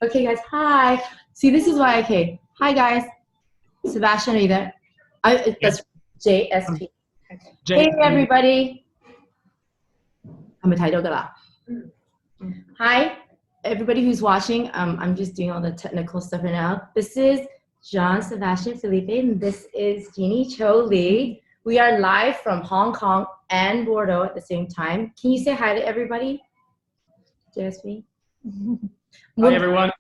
Okay, guys, hi. See, this is why, okay. Hi, guys. Sebastian, are you there? That's JSP. Hey, everybody. Hi, everybody who's watching. I'm just doing all the technical stuff right now. This is Jean-Sebastien, Philippe, and this is Jeannie Cho Lee. We are live from Hong Kong and Bordeaux at the same time. Can you say hi to everybody? JSP? Hi, everyone.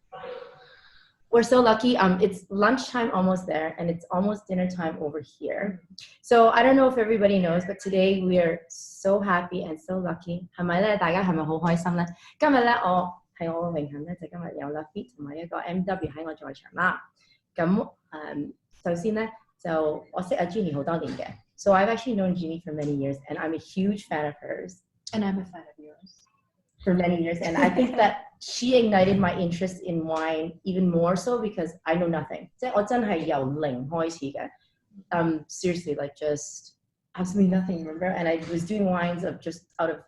We're so lucky. It's lunchtime almost there, and it's almost dinner time over here. So I don't know if everybody knows, but today we are so happy and so lucky. 係咪咧？大家係咪好開心咧？今日咧，我係我嘅榮幸咧，就今日有 Lafite 同埋一個 MW 喺我在場啦。咁首先咧，就我識阿 Jeannie 好多年嘅。So I've actually known Jeannie for many years, and I'm a huge fan of hers. And I'm a fan of yours. For many years, and I think that she ignited my interest in wine even more so because I know nothing. Seriously, like just absolutely nothing, remember? And I was doing wines of just out of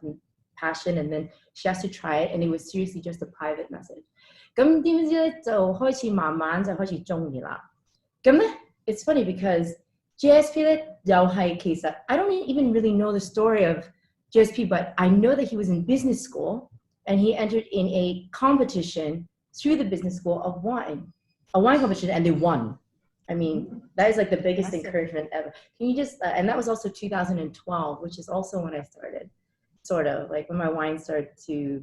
passion, and then she asked to try it, and it was seriously just a private message. It's funny because JSP I don't even really know the story of JSP, but I know that he was in business school and he entered in a competition through the business school of wine, a wine competition, and they won. I mean, that is like the biggest encouragement ever. Can you just, and that was also 2012, which is also when I started, sort of like when my wine started to,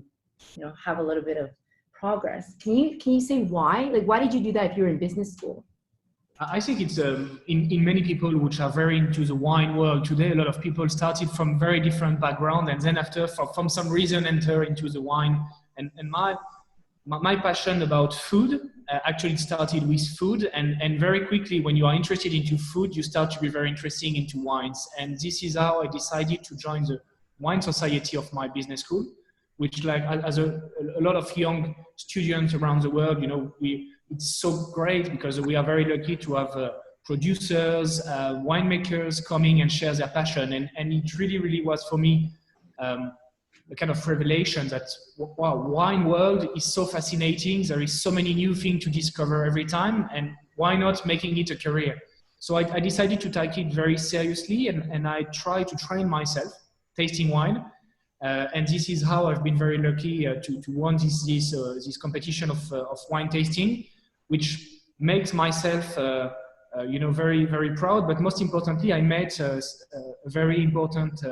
have a little bit of progress. Can you say why? Like, why did you do that if you were in business school? I think it's in many people which are very into the wine world today. A lot of people started from very different background, and then after, from some reason, enter into the wine. And my passion about food actually started with food, and very quickly, when you are interested into food, you start to be very interested into wines. And this is how I decided to join the wine society of my business school, which, like, as a lot of young students around the world, it's so great because we are very lucky to have producers, winemakers coming and share their passion. And it really, really was for me a kind of revelation that, wow, wine world is so fascinating. There is so many new things to discover every time, and why not making it a career? So I decided to take it very seriously, and I try to train myself tasting wine. And this is how I've been very lucky to win this competition of wine tasting, which makes myself, very, very proud. But most importantly, I met a very important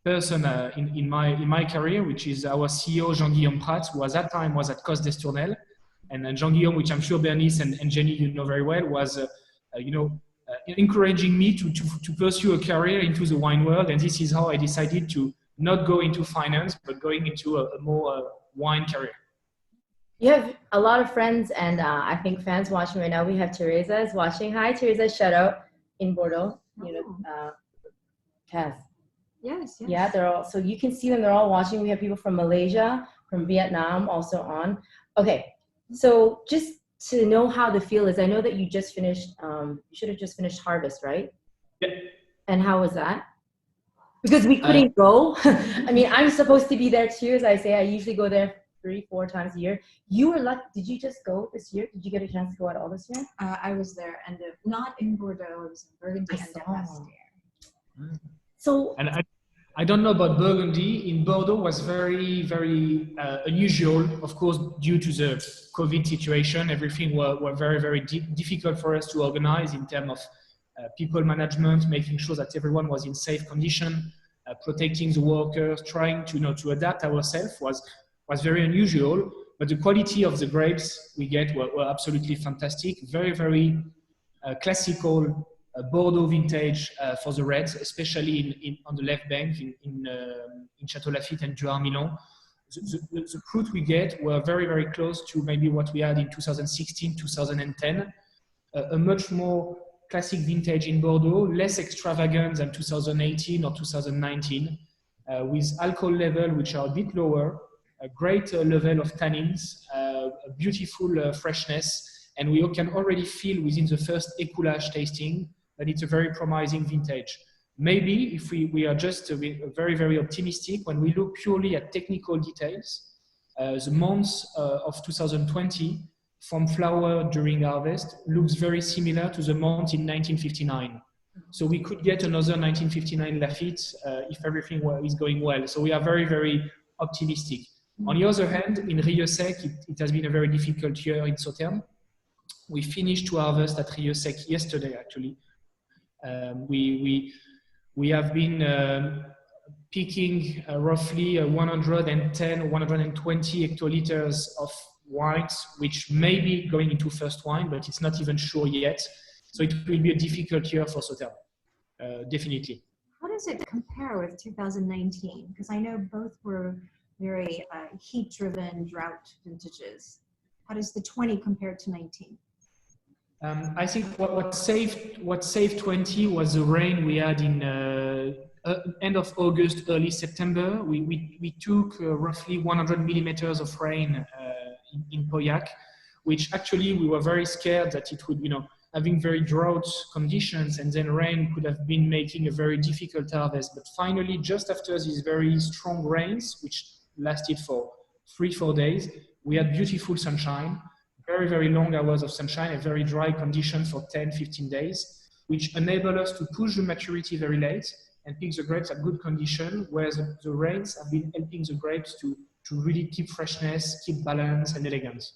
person in my career, which is our CEO, Jean-Guillaume Prat, who at that time was at Cos d'Estournel. And Jean-Guillaume, which I'm sure Bernice and Jeannie know very well, was encouraging me to pursue a career into the wine world. And this is how I decided to not go into finance, but going into a more wine career. You have a lot of friends and I think fans watching right now. We have Teresa is watching. Hi, Teresa, shout out in Bordeaux. Kaz. Yes. Yeah, they're all, so you can see them, they're all watching. We have people from Malaysia, from Vietnam also on. Okay, so just to know how the feel is, I know that you just finished, you should have just finished Harvest, right? Yeah. And how was that? Because we couldn't go. I mean, I'm supposed to be there too, as I say. I usually go there 3-4 times a year. You were lucky. Did you just go this year? Did you get a chance to go at all this year? I was there, and not in Bordeaux. I was in Burgundy end of last year. So, and I don't know about Burgundy. In Bordeaux was very, very unusual, of course, due to the COVID situation. Everything were very, very difficult for us to organize in terms of people management, making sure that everyone was in safe condition, protecting the workers, trying to adapt ourselves was very unusual. But the quality of the grapes we get were absolutely fantastic. Very, very classical Bordeaux vintage for the reds, especially on the left bank in Chateaux Lafite and Duart Milan. The fruit we get were very, very close to maybe what we had in 2016, 2010. A much more classic vintage in Bordeaux, less extravagant than 2018 or 2019, with alcohol level which are a bit lower, a great level of tannins, a beautiful freshness, and we can already feel within the first écoulage tasting that it's a very promising vintage. Maybe if we are just very, very optimistic, when we look purely at technical details, The months of 2020 from flower during harvest looks very similar to the month in 1959. So we could get another 1959 Lafite if everything is going well. So we are very, very optimistic. On the other hand, in Rieux Sec, it has been a very difficult year in Sauternes. We finished to harvest at Rieux Sec yesterday, actually. We have been picking roughly 110, 120 hectoliters of wines, which may be going into first wine, but it's not even sure yet. So it will be a difficult year for Sauternes, definitely. How does it compare with 2019? Because I know both were very heat-driven drought vintages. How does the 20 compare to 19? I think what saved 20 was the rain we had in end of August, early September. We took roughly 100 millimeters of rain in Pauillac, which actually we were very scared that it would, having very drought conditions and then rain could have been making a very difficult harvest. But finally, just after these very strong rains, which lasted for 3-4 days, we had beautiful sunshine. Very, very long hours of sunshine and very dry conditions for 10-15 days, which enable us to push the maturity very late and pick the grapes at good condition, whereas the rains have been helping the grapes to really keep freshness, keep balance and elegance.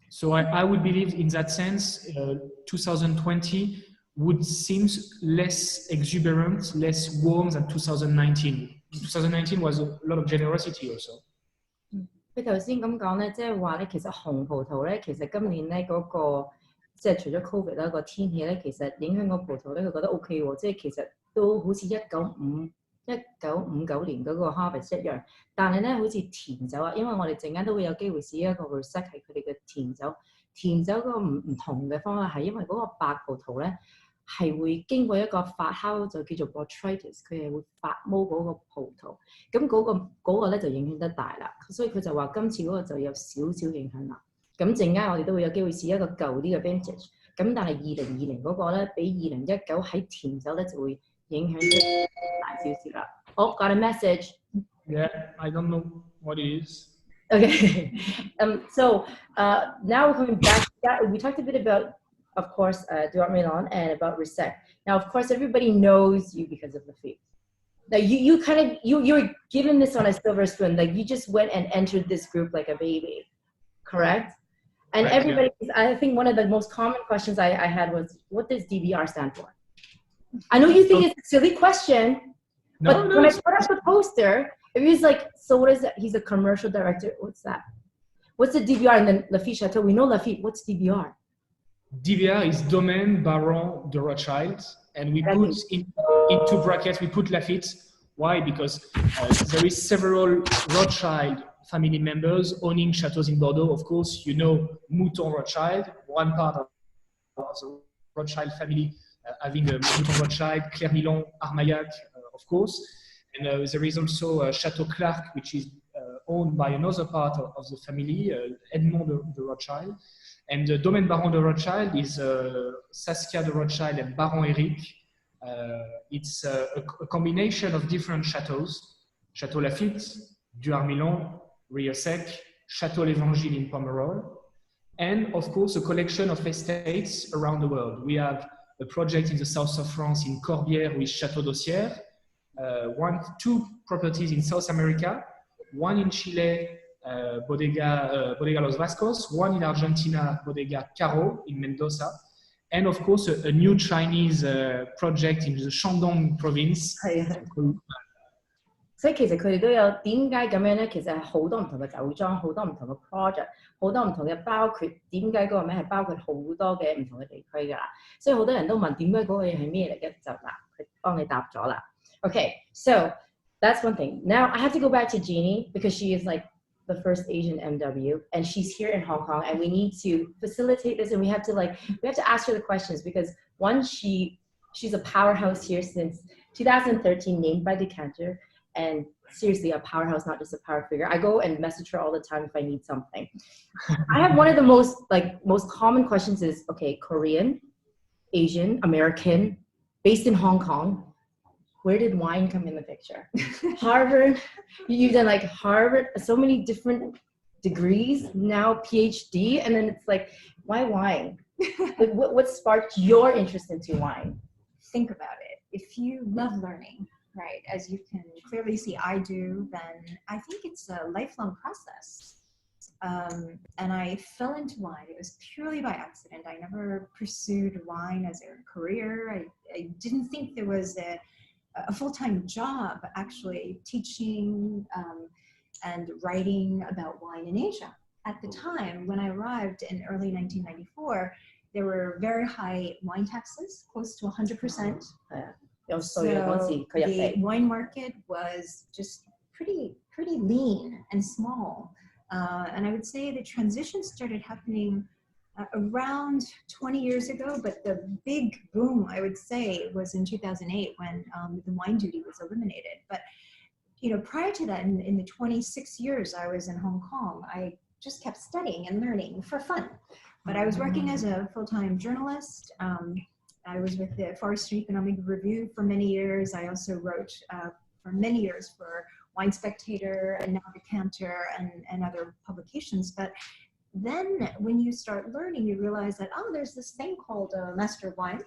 So I would believe in that sense, 2020 would seem less exuberant, less warm than 2019. 2019 was a lot of generosity also. 佢頭先咁講咧，即係話咧，其實紅葡萄咧，其實今年咧嗰個即係除咗 Covid 啦，個天氣咧，其實影響個葡萄咧，佢覺得 OK 喎，即係其實都好似1959年嗰個 harvest 一樣，但係咧好似甜酒啊，因為我哋陣間都會有機會試一個 reset 係佢哋嘅甜酒，甜酒嗰個唔同嘅方法係因為嗰個白葡萄咧。係會經過一個發酵就叫做 botrytis， 佢係會發毛嗰個葡萄，咁嗰個咧就影響得大啦，所以佢就話今次嗰個就有少少影響啦。咁陣間我哋都會有機會試一個舊啲嘅 vintage， 咁但係2020嗰個咧比2019喺甜酒咧就會影響得大少少啦。Oh, got a message. Yeah, I don't know what it is. Okay, so now we're coming back to that. We talked a bit about. Of course, Duarte Milan and about Reset. Now, of course, everybody knows you because of Lafite. Now, you were given this on a silver spoon. Like you just went and entered this group like a baby, correct? And right, everybody, yeah. I think one of the most common questions I had was, what does DBR stand for? I know you think it's a silly question, but when I put up the poster, it was like, so what is that? He's a commercial director. What's that? What's the DBR? And then Lafite Chateaux, we know Lafite. What's DBR? DBR is Domaine Baron de Rothschild, and we put into brackets, we put Lafite. Why? Because there is several Rothschild family members owning chateaux in Bordeaux. Of course, you know Mouton Rothschild, one part of the Rothschild family having a Mouton Rothschild, Claire Milon, Armagnac, of course. And there is also Chateau Clark, which is owned by another part of the family, Edmond de Rothschild. And the Domaine Baron de Rothschild is Saskia de Rothschild and Baron Eric. It's a combination of different chateaux. Chateau Lafite, Duarte Milan, Rieux Sec, Chateau l'Évangile in Pomerol, and of course a collection of estates around the world. We have a project in the south of France in Corbière with Chateau d'Ossière, 2 properties in South America, one in Chile, Bodega Los Vascos, one in Argentina, Bodega Caro in Mendoza, and of course a new Chinese project in the Shandong province. 所以其實佢哋都有點解咁樣咧？其實係好多唔同嘅酒莊，好多唔同嘅 project， 好多唔同嘅包括點解嗰個名係包括好多嘅唔同嘅地區㗎啦。所以好多人都問點解嗰個嘢係咩嚟嘅？就嗱，佢幫你答咗啦。Okay, so that's one thing. Now I have to go back to Jeannie because she is like the first Asian MW, and she's here in Hong Kong, and we need to facilitate this, and we have to ask her the questions because one, she's a powerhouse here since 2013, named by Decanter, and seriously a powerhouse, not just a power figure. I go and message her all the time if I need something. I have one of the most common questions is, okay, Korean, Asian, American, based in Hong Kong. Where did wine come in the picture? Harvard, you've done like Harvard, so many different degrees, now PhD, and then it's like, why wine? Like, what sparked your interest into wine? Think about it. If you love learning, right, as you can clearly see I do, then I think it's a lifelong process. And I fell into wine. It was purely by accident. I never pursued wine as a career. I didn't think there was a full-time job actually teaching and writing about wine in Asia. At the time, when I arrived in early 1994, there were very high wine taxes, close to 100%. So the wine market was just pretty lean and small. And I would say the transition started happening around 20 years ago, but the big boom, I would say, was in 2008 when the wine duty was eliminated. But you know, prior to that, in the 26 years I was in Hong Kong, I just kept studying and learning for fun. But I was working as a full-time journalist. I was with the Forestry Economic Review for many years. I also wrote for many years for Wine Spectator and now the Canto and other publications. But then when you start learning, you realize that, oh, there's this thing called Master of Wine.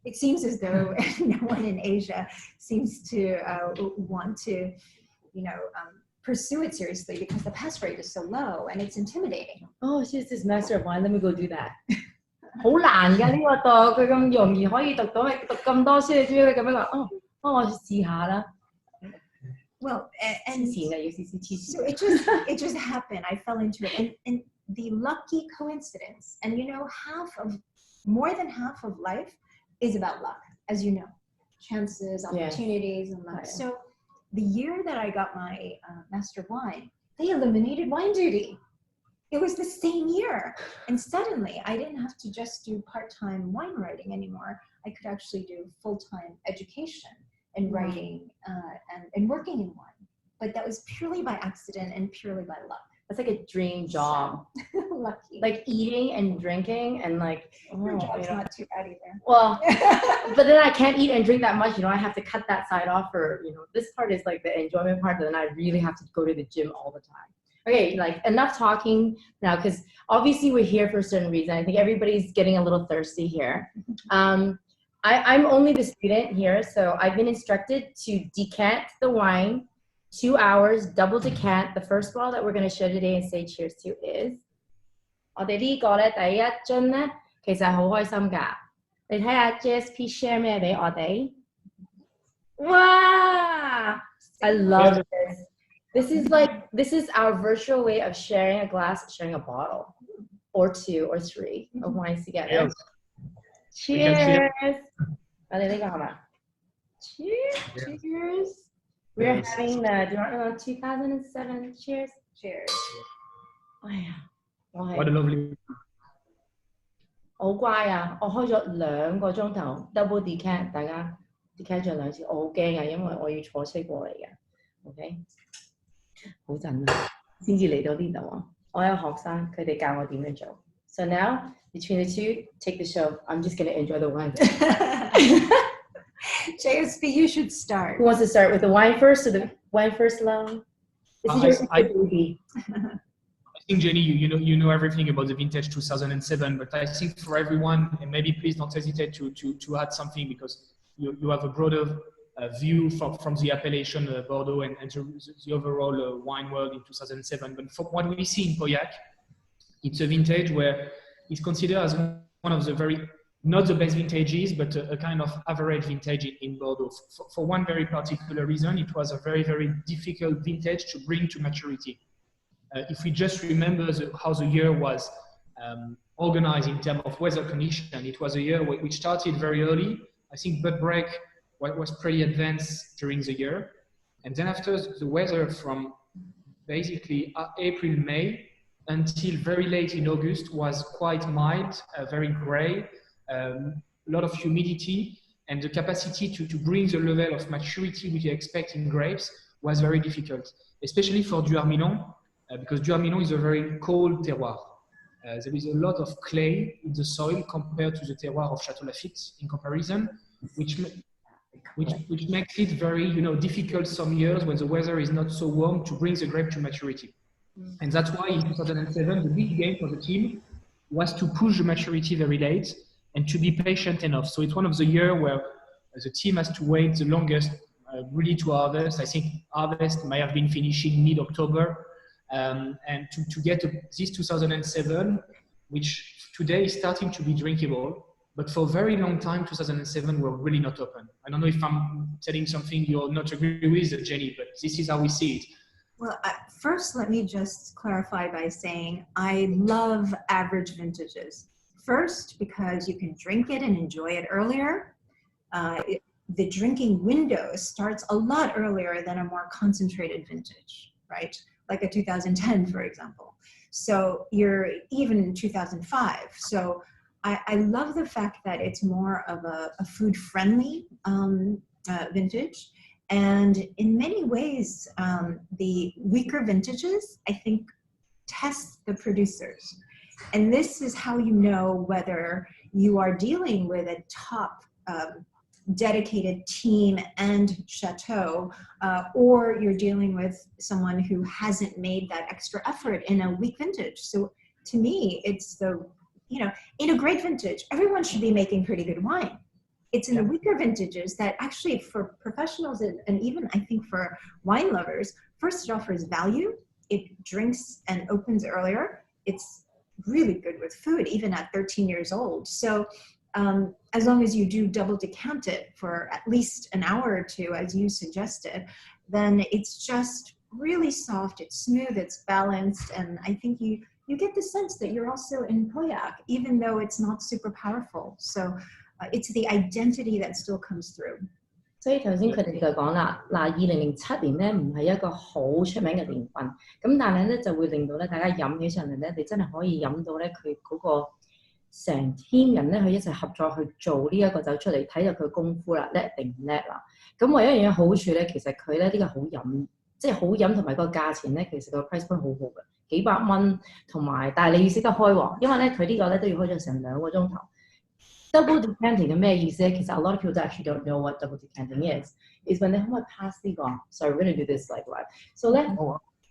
It seems as though no one in Asia seems to want to, you know, pursue it seriously because the pass rate is so low and it's intimidating. Oh, she's this Master of Wine. Let me go do that. 好難㗎呢個讀，佢咁容易可以讀到，讀咁多書，你知唔知佢咁樣話？我試下啦。Well, and so it just happened. I fell into it, and the lucky coincidence. And you know, more than half of life is about luck, as you know, chances, opportunities, and luck. Right. So the year that I got my Master of Wine, they eliminated wine duty. It was the same year. And suddenly I didn't have to just do part-time wine writing anymore. I could actually do full-time education and writing and working in wine. But that was purely by accident and purely by luck. That's like a dream job. So, lucky. Like eating and drinking and like, your job's not too bad either. Well, but then I can't eat and drink that much. You know, I have to cut that side off for, you know, this part is like the enjoyment part, but then I really have to go to the gym all the time. Okay, like enough talking now, because obviously we're here for a certain reason. I think everybody's getting a little thirsty here. I'm only the student here, so I've been instructed to decant the wine, 2 hours, double decant. The first bottle that we're going to share today and say cheers to is 我哋呢個咧第一樽咧，其實係好開心㗎。你睇下 JSP share 咩俾我哋？哇 I love this. This is our virtual way of sharing a glass, sharing a bottle, or 2 or 3 of wines together. Cheers! Cheers! Cheers! We're having the 2007. Cheers! Cheers! Oh yeah! What a lovely. 好乖啊！我開咗2個鐘頭 double decant， 大家 decant 咗2次，我好驚啊，因為我要坐車過嚟嘅。OK， 好陣啊，先至嚟到呢度啊！我有學生，佢哋教我點樣做。So now between the two, take the show. I'm just gonna enjoy the wine. JSP, you should start. Who wants to start with the wine first or the wine first, Lo? This is your baby. I think, Jenny, you know everything about the vintage 2007, but I think for everyone, and maybe please don't hesitate to add something, because you have a broader view from the appellation Bordeaux and the overall wine world in 2007. But from what we see in Pauillac, it's a vintage where it's considered as one of the not the best vintages, but a kind of average vintage in Bordeaux. For one very particular reason, it was a very, very difficult vintage to bring to maturity. If we just remember how the year was organized in terms of weather condition, it was a year which started very early. I think bud break was pretty advanced during the year. And then after, the weather from basically April, May until very late in August was quite mild, very gray, a lot of humidity, and the capacity to bring the level of maturity we expect in grapes was very difficult, especially for Duarmilon. Because Duarmilon is a very cold terroir. There is a lot of clay in the soil compared to the terroir of Chateaux Lafite in comparison, which makes it very difficult some years when the weather is not so warm to bring the grape to maturity. And that's why in 2007, the big game for the team was to push the maturity very late and to be patient enough. So it's one of the years where the team has to wait the longest really to harvest. I think harvest might have been finishing mid-October. And to get this 2007, which today is starting to be drinkable, but for a very long time, 2007 were really not open. I don't know if I'm telling something you're not agree with, Jenny, but this is how we see it. Well, first, let me just clarify by saying I love average vintages. First, because you can drink it and enjoy it earlier. The drinking window starts a lot earlier than a more concentrated vintage, right? Like a 2010, for example. So you're even in 2005. So I love the fact that it's more of a food-friendly vintage. And in many ways, the weaker vintages, I think, test the producers. And this is how you know whether you are dealing with a top dedicated team and chateau, or you're dealing with someone who hasn't made that extra effort in a weak vintage. So to me, it's in a great vintage, everyone should be making pretty good wine. It's in the weaker vintages that actually for professionals and even I think for wine lovers, first it offers value, it drinks and opens earlier, it's really good with food, even at 13 years old. So as long as you do double decant it for at least an hour or two, as you suggested, then it's just really soft, it's smooth, it's balanced, and I think you get the sense that you're also in Pauillac, even though it's not super powerful. So it's the identity that still comes through. 所以頭先佢哋就講啦，嗱，2007年咧唔係一個好出名嘅年份，咁但係咧就會令到咧大家飲起上嚟咧，你真係可以飲到咧佢嗰個成 team 人咧，佢一齊合作去做呢一個酒出嚟，睇到佢功夫啦，叻定唔叻啦。咁唯一一樣嘢好處咧，其實佢咧呢個好飲，即係好飲同埋個價錢咧，其實個 price point 好好嘅，幾百蚊同埋，但係你要識得開喎，因為咧佢呢個咧都要開咗成2個鐘頭。Double decanting 嘅咩意思咧？其實 a lot of people actually don't know what double decanting is when they 可唔可以 pass 呢個 ？Sorry, we're gonna do this like live. So 咧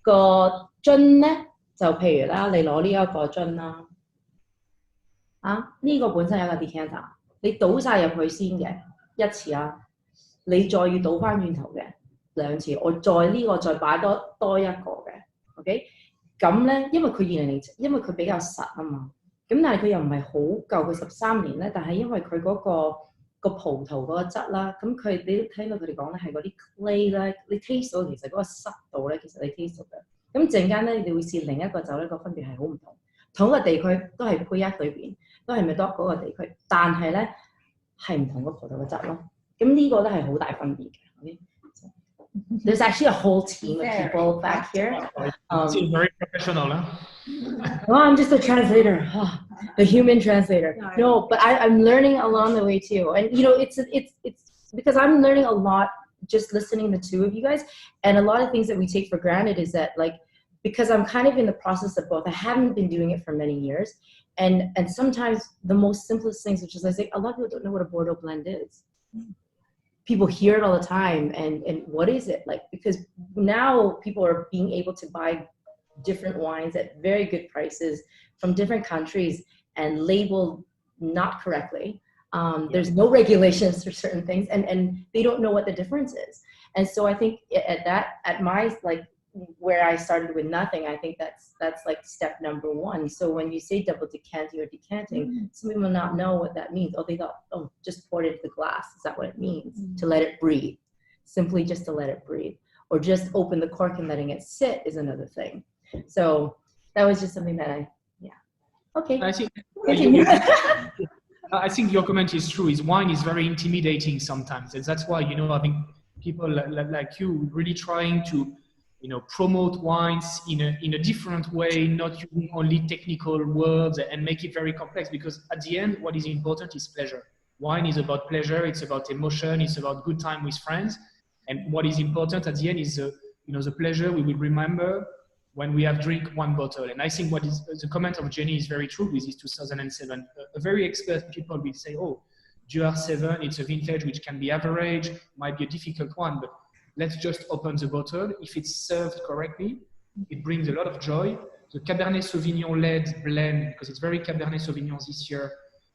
個樽咧就譬如啦，你攞呢一個樽啦，呢個本身有個 decanter， 你倒晒入去先嘅一次啊，你再要倒翻轉頭嘅2次，我再呢個再擺多一個嘅 ，OK？ 咁咧，因為佢2007，因為佢比較實啊嘛。咁但係佢又唔係好舊，佢13年咧，但係因為佢嗰個葡萄嗰個質啦，咁佢你都聽到佢哋講咧係嗰啲 clay 咧，你 taste 到其實嗰個濕度咧，其實你 taste 到嘅。咁陣間咧，你會試另一個酒咧，個分別係好唔同。同一個地區都係Pauillac裏邊，都係咪多嗰個地區，但係咧係唔同個葡萄嘅質咯。咁呢個都係好大分別嘅。There's actually a whole team of people back here. It's very professional, huh? Well, I'm just a translator, the human translator. No, but I'm learning along the way too. And it's because I'm learning a lot just listening to the two of you guys. And a lot of things that we take for granted is that because I'm kind of in the process of both. I haven't been doing it for many years. And sometimes the most simplest things, which is I say, a lot of people don't know what a Bordeaux blend is. People hear it all the time, and what is it like? Because now people are being able to buy different wines at very good prices from different countries and labeled not correctly. There's no regulations for certain things, and they don't know what the difference is. And so I think at my where I started with nothing, I think that's like step number one. So when you say double decanting or decanting, some people will not know what that means. Oh, they thought, just pour it into the glass. Is that what it means? To let it breathe. Simply just to let it breathe. Or just open the cork and letting it sit is another thing. So that was just something that okay. I think your comment is true. Wine is very intimidating sometimes. And that's why, I think people like you really trying to promote wines in a different way, not using only technical words and make it very complex, because at the end, what is important is pleasure. Wine is about pleasure, it's about emotion, it's about good time with friends. And what is important at the end is the pleasure we will remember when we have drink one bottle. And I think what is the comment of Jenny is very true with this 2007. A very expert people will say, GR7, it's a vintage which can be average, might be a difficult one, but let's just open the bottle. If it's served correctly, It brings a lot of joy. The Cabernet Sauvignon led blend, because it's very Cabernet Sauvignon this year,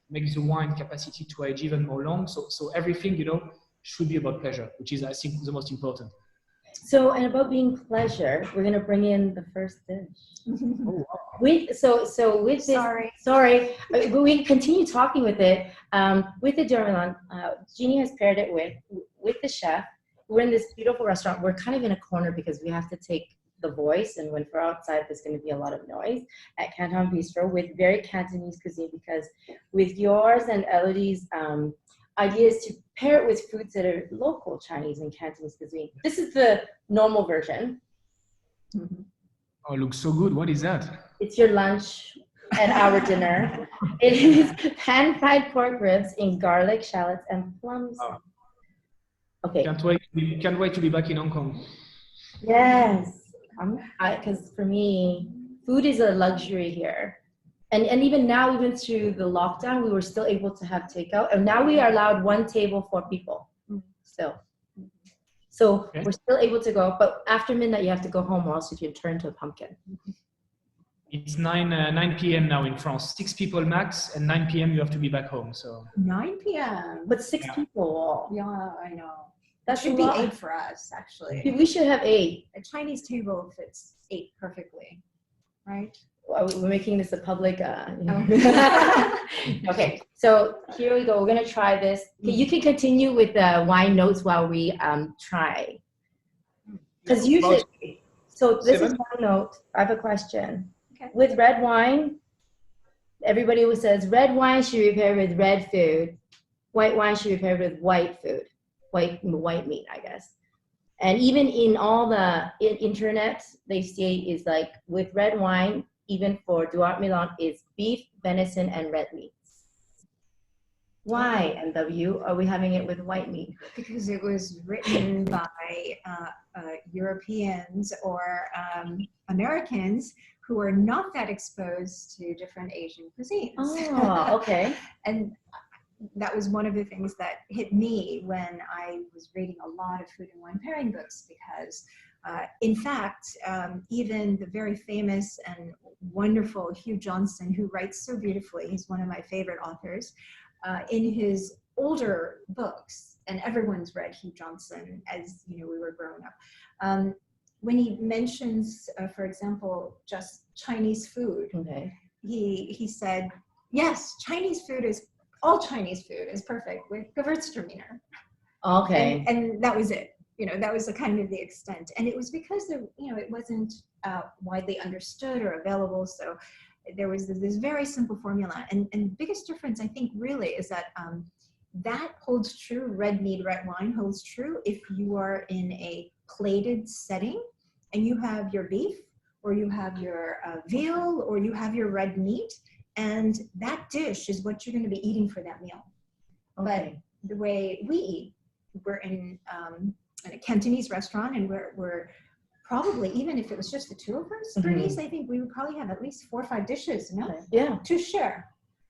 makes the wine capacity to age even more long. So everything, you know, should be about pleasure, which is, I think, the most important. So, and about being pleasure, we're gonna bring in the first dish. Oh, wow. With this, sorry, we continue talking with it. With the Durmilan, Jeannie has paired it with the chef. We're in this beautiful restaurant. We're kind of in a corner because we have to take the voice, and when we're outside, there's going to be a lot of noise at Canto Bistro with very Cantonese cuisine. Because with yours and Elodie's idea is to pair it with foods that are local Chinese and Cantonese cuisine. This is the normal version. Oh, it looks so good. What is that? It's your lunch and our dinner. It is pan-fried pork ribs in garlic, shallots, and plums. Oh. Okay. Can't wait to be back in Hong Kong. Yes. Because for me, food is a luxury here. And even now, even through the lockdown, we were still able to have takeout. And now we are allowed one table for people still. So we're still able to go. But after midnight, you have to go home or else you can turn to a pumpkin. It's 9 p.m. now in France. 6 people max, and 9 p.m. you have to be back home. So 9 p.m. But 6 people. Yeah, I know. That should be 8 for us, actually. We should have 8. A Chinese table fits 8 perfectly, right? We're making this a public. Okay, so here we go. We're gonna try this. Okay, you can continue with the wine notes while we try. Because usually, so this is one note. I have a question. Okay. With red wine, everybody always says red wine should be paired with red food. White wine should be paired with white food, white meat, I guess. And even in all the internet, they say is like with red wine. Even for Duart Milan, is beef, venison, and red meats. Why, MW, are we having it with white meat? Because it was written by Europeans or Americans who are not that exposed to different Asian cuisines. Oh, okay. And that was one of the things that hit me when I was reading a lot of food and wine pairing books, because in fact, even the very famous and wonderful Hugh Johnson, who writes so beautifully, he's one of my favorite authors, in his older books, and everyone's read Hugh Johnson as, you know, we were growing up. When he mentions, for example, just Chinese food, he said, yes, all Chinese food is perfect with Gewürztraminer. Okay. And that was it. You know, that was the kind of the extent. And it was because there, you know, it wasn't widely understood or available. So there was this very simple formula. And the biggest difference, I think, really is that that holds true, red meat, red wine holds true if you are in a plated setting and you have your beef or you have your veal or you have your red meat. And that dish is what you're going to be eating for that meal. Okay. But the way we eat, we're in a Cantonese restaurant, and we're probably, even if it was just the two of us, Bernice, I think we would probably have at least 4 or 5 dishes, you know, to share.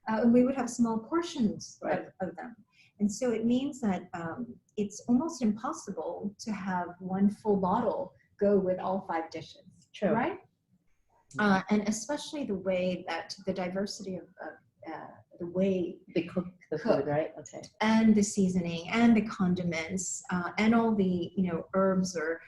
And we would have small portions of them. And so it means that it's almost impossible to have one full bottle go with all 5 dishes. True. Right? And especially the way that the diversity of the way they cook the food, right? Okay. And the seasoning and the condiments and all the, you know, herbs or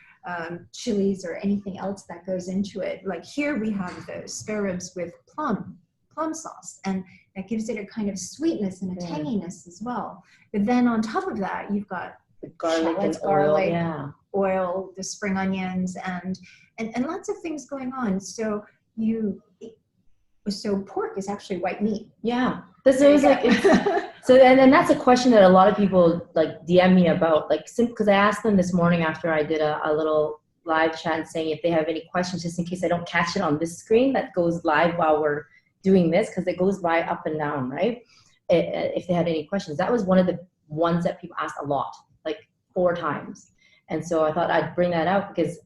chilies or anything else that goes into it. Like here we have the spare ribs with plum sauce, and that gives it a kind of sweetness and a tanginess as well. But then on top of that, you've got the garlic and oil, the spring onions, and lots of things going on. So pork is actually white meat. Yeah. So it's like, so and that's a question that a lot of people like DM me about, like, because I asked them this morning after I did a little live chat saying if they have any questions, just in case I don't catch it on this screen that goes live while we're doing this, because it goes by up and down, right? If they had any questions. That was one of the ones that people asked a lot, like 4 times. And so I thought I'd bring that out because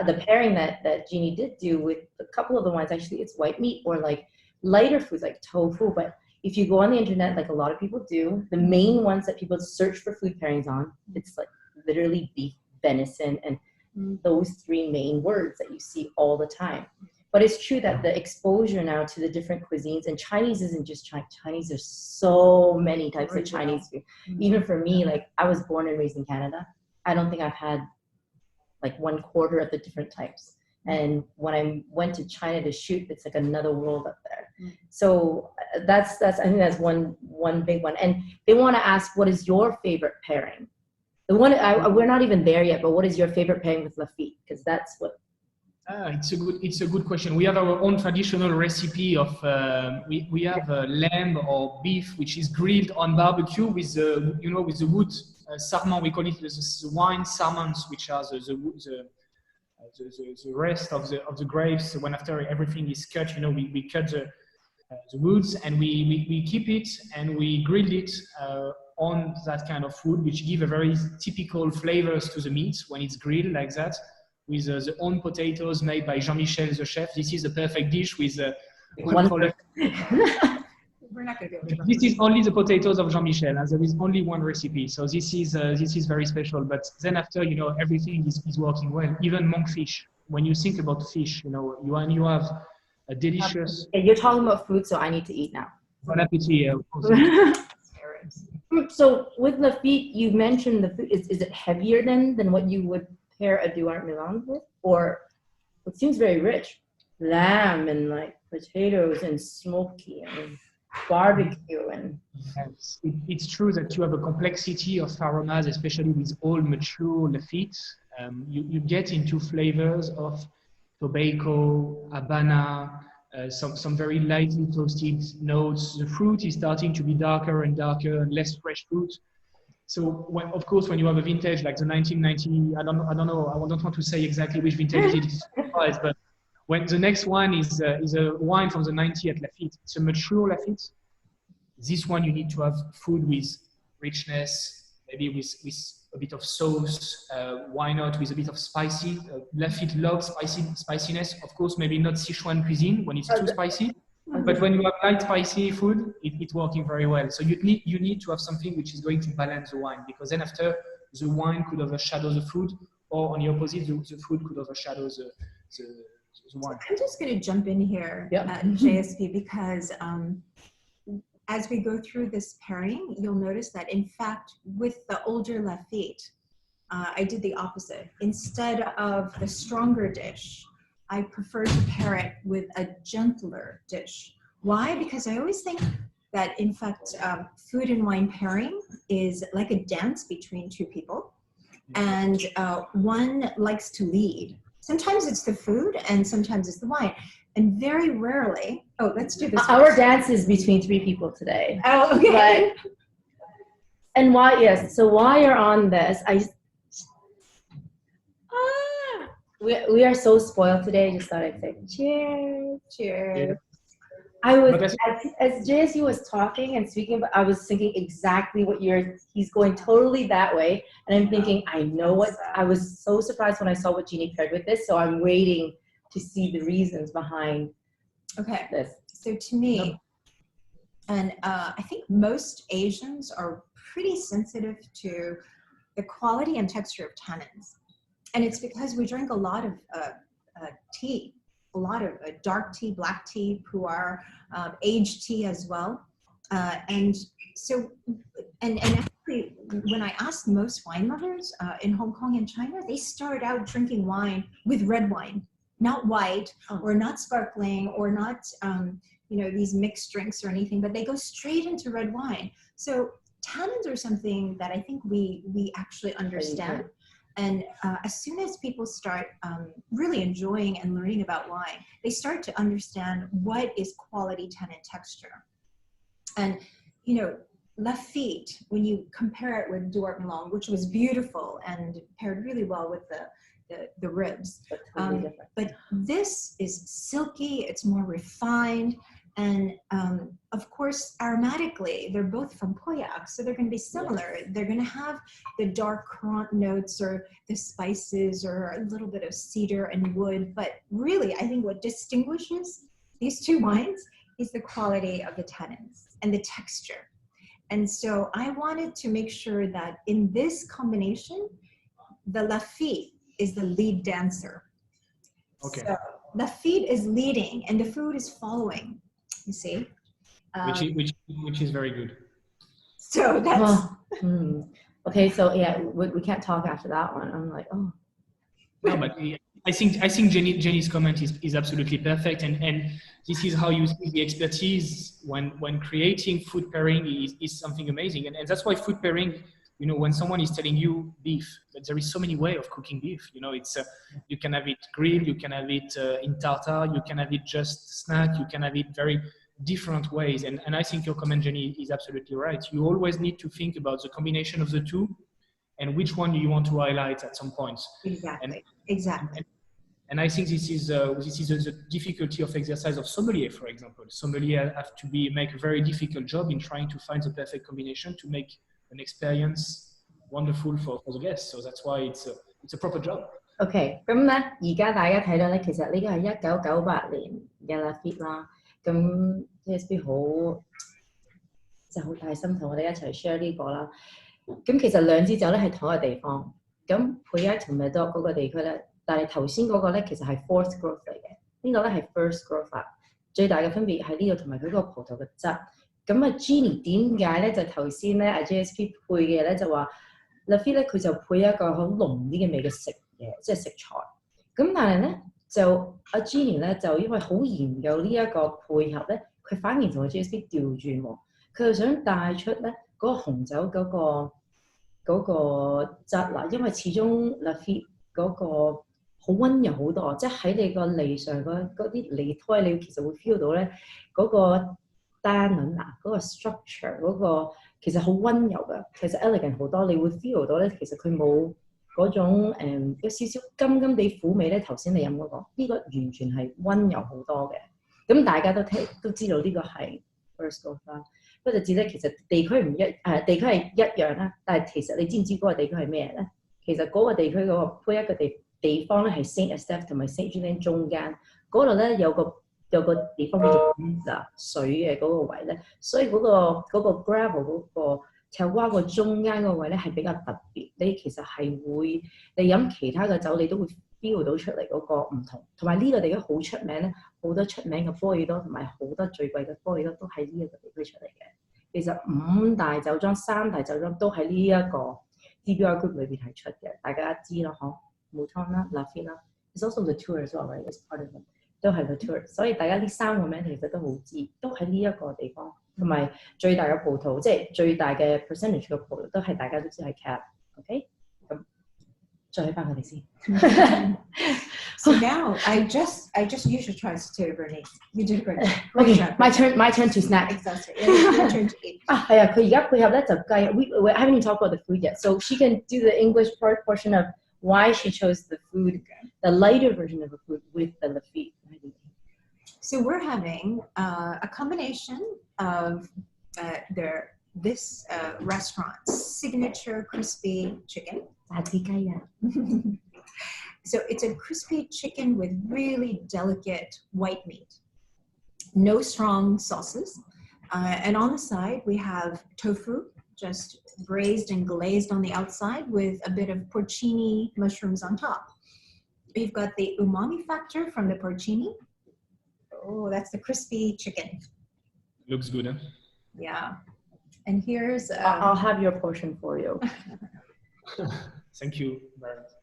the pairing that Jeannie did do with a couple of the wines, actually it's white meat or like lighter foods like tofu. But if you go on the internet, like a lot of people do, the main ones that people search for food pairings on, it's like literally beef, venison, and those three main words that you see all the time. But it's true that the exposure now to the different cuisines, and Chinese isn't just Chinese, there's so many types of Chinese food. Even for me, like I was born and raised in Canada. I don't think I've had like 1/4 of the different types. And when I went to China to shoot, it's like another world up there. So that's I think that's one big one. And they want to ask, what is your favorite pairing? The one we're not even there yet, but what is your favorite pairing with Lafite? Because that's what. It's a good question. We have our own traditional recipe of we have lamb or beef which is grilled on barbecue with with the wood sarment. We call it the wine sarments, which are the rest of the grapes. When after everything is cut, we cut the woods and we keep it and we grill it on that kind of wood, which give a very typical flavors to the meat when it's grilled like that, with the own potatoes made by Jean-Michel, the chef. This is a perfect dish with We're not going to be able to. This is only the potatoes of Jean-Michel, and there is only one recipe. So this is very special. But then after, everything is working well. Even monkfish. When you think about fish, you have a delicious. Yeah, you're talking about food, so I need to eat now. Bon appetit, of course. So with Lafite, you mentioned the food. Is it heavier than what you would pair a Duart Milan with, or it seems very rich, lamb and like potatoes and smoky and barbecue and. Yes. It's true that you have a complexity of aromas, especially with all mature Lafite. You get into flavors of tobacco, Habana, some very lightly toasted notes. The fruit is starting to be darker and darker and less fresh fruit. So, of course, when you have a vintage like the 1990, I don't know, I don't want to say exactly which vintage it is, but when the next one is a wine from the 90 at Lafite, it's a mature Lafite. This one you need to have food with richness, maybe with a bit of sauce. Why not with a bit of spicy? Lafite loves spiciness. Of course, maybe not Sichuan cuisine when it's too spicy. But when you have light spicy food, it's working very well. So you need to have something which is going to balance the wine, because then after the wine could overshadow the food, or on the opposite, the food could overshadow the wine. I'm just going to jump in here at JSP because as we go through this pairing, you'll notice that in fact with the older Lafite, I did the opposite. Instead of the stronger dish, I prefer to pair it with a gentler dish. Why? Because I always think that, in fact, food and wine pairing is like a dance between two people, and one likes to lead. Sometimes it's the food, and sometimes it's the wine. And very rarely, let's do this. Our dance is between 3 people today. Oh, okay. And so while you're on this, we are so spoiled today. I just thought I'd say cheers. Cheers. Yeah. I was, as JSU was talking and speaking, but I was thinking exactly what he's going totally that way. And I'm thinking, I know what, I was so surprised when I saw what Jeannie paired with this. So I'm waiting to see the reasons behind this. So to me, and I think most Asians are pretty sensitive to the quality and texture of tannins. And it's because we drink a lot of tea, a lot of dark tea, black tea, pu'er, aged tea as well. And actually, when I asked most wine lovers in Hong Kong and China, they start out drinking wine with red wine, not white or not sparkling or not, these mixed drinks or anything, but they go straight into red wine. So tannins are something that I think we actually understand. And as soon as people start really enjoying and learning about wine, they start to understand what is quality tannin texture. And, Lafite, when you compare it with Duart Milan, which was beautiful and paired really well with the ribs, but this is silky, it's more refined. And of course, aromatically, they're both from Pauillac, so they're going to be similar. Yes. They're going to have the dark currant notes or the spices or a little bit of cedar and wood. But really, I think what distinguishes these two wines is the quality of the tannins and the texture. And so I wanted to make sure that in this combination, the Lafite is the lead dancer. Okay. So Lafite is leading and the food is following, you see. Which is very good. So that's... Okay, so yeah, we can't talk after that one. I'm like, oh. No, but I think Jenny's comment is absolutely perfect, and this is how you see the expertise when creating food pairing is something amazing, and that's why food pairing, you know, when someone is telling you beef, that there is so many ways of cooking beef. You know, it's you can have it grilled, you can have it in tartar, you can have it just snack, you can have it very different ways, and I think your comment, Jenny, is absolutely right. You always need to think about the combination of the two and which one do you want to highlight at some points. Exactly. Exactly. And I think this is the difficulty of exercise of sommelier, for example. Sommelier have to make a very difficult job in trying to find the perfect combination to make an experience wonderful for the guests. So that's why it's a proper job. OK， 咁咧，而家大家睇到咧，其實呢個係1998年嘅 Lafite 啦。咁 JSP 好即係好大心同我哋一齊 share 呢個啦。咁其實兩支酒咧係同一個地方，咁佩埃同 Medoc 嗰個地區咧，但係頭先嗰個咧其實係 fourth growth 嚟嘅，呢個咧係 first growth 啦。最大嘅分別係呢度同埋佢嗰個葡萄嘅質。咁啊 Jeannie 點解咧就頭先咧阿 JSP 配嘅咧就話 Lafite 咧佢就配一個好濃啲嘅味嘅食嘢，即係食材。咁但係咧就阿 Jeannie 咧就因為好研究呢一個配合咧，佢反而同阿 JSP 調轉喎，佢就想帶出咧嗰個紅酒嗰個質啦，因為始終 Lafite 嗰個好温柔好多，即係喺你個脷上嗰啲脷胎，你其實會 feel 到咧嗰個單輪啊，嗰個 structure 嗰個其實好温柔嘅，其實 elegant 好多，你會 feel 到咧，其實佢冇嗰種有少少甘甘地苦味咧。頭先你飲嗰個，呢個完全係温柔好多嘅。咁大家都知道呢個係 first growth 啦。不過就知咧，其實地區地區係一樣啦，但係其實你知唔知嗰個地區係咩咧？其實嗰個地區嗰個配一個地方咧係 Saint Estèphe 同埋 Saint Julien 中間嗰度咧有個地方叫做水嘅嗰個位咧，所以嗰個 gravel 嗰個赤蛙個中間個位咧係比較特別。你其實係會你飲其他嘅酒，你都會 feel 到出嚟嗰個唔同。同埋呢個地區好出名咧，好多出名嘅波爾多同埋好多最貴嘅波爾多都喺呢一個地區出嚟嘅。其實5大酒莊、3大酒莊都喺呢一個 DBR group 裏邊係出嘅，大家知啦，嗬 Mouton 啦、Lafite 啦 ，it's also the tour as well, right? It's part of them， 都係 the tour， 所以大家呢3個名其實都好知，都喺呢一個地方，同埋最大嘅葡萄，即係最大嘅 percentage 嘅葡萄都係大家都知係 Cab，OK？ 咁再去翻佢哋先。So now I just used your choice to Bernice. You did great. Okay, my turn to snack. Exactly. Your turn to eat. 係啊，佢而家配合咧就計 I haven't even talked about the food yet, so she can do the English portion of why she chose the food, the lighter version of the food with the Lafite. So we're having a combination of this restaurant's signature crispy chicken. So it's a crispy chicken with really delicate white meat, no strong sauces. And on the side, we have tofu, just braised and glazed on the outside with a bit of porcini mushrooms on top. We've got the umami factor from the porcini. Oh, that's the crispy chicken. Looks good, huh? Yeah. And here's... I'll have your portion for you. Thank you, Bernice.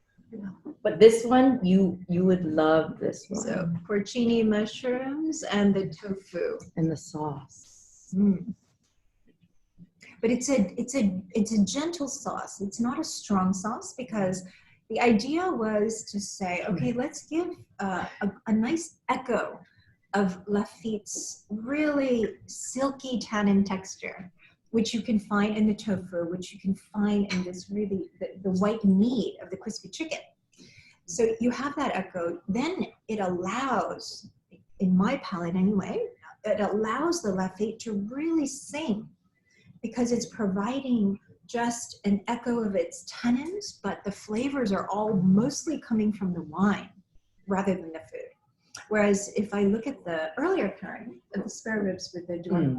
But this one, you would love this one. So porcini mushrooms and the tofu and the sauce. But it's a gentle sauce. It's not a strong sauce because the idea was to say, okay, let's give a nice echo of Lafite's really silky tannin texture, which you can find in the tofu, which you can find in this really, the white meat of the crispy chicken. So you have that echo, then it allows, in my palate anyway, it allows the Lafite to really sing because it's providing just an echo of its tannins, but the flavors are all mostly coming from the wine rather than the food. Whereas if I look at the earlier pairing of the spare ribs with the Douai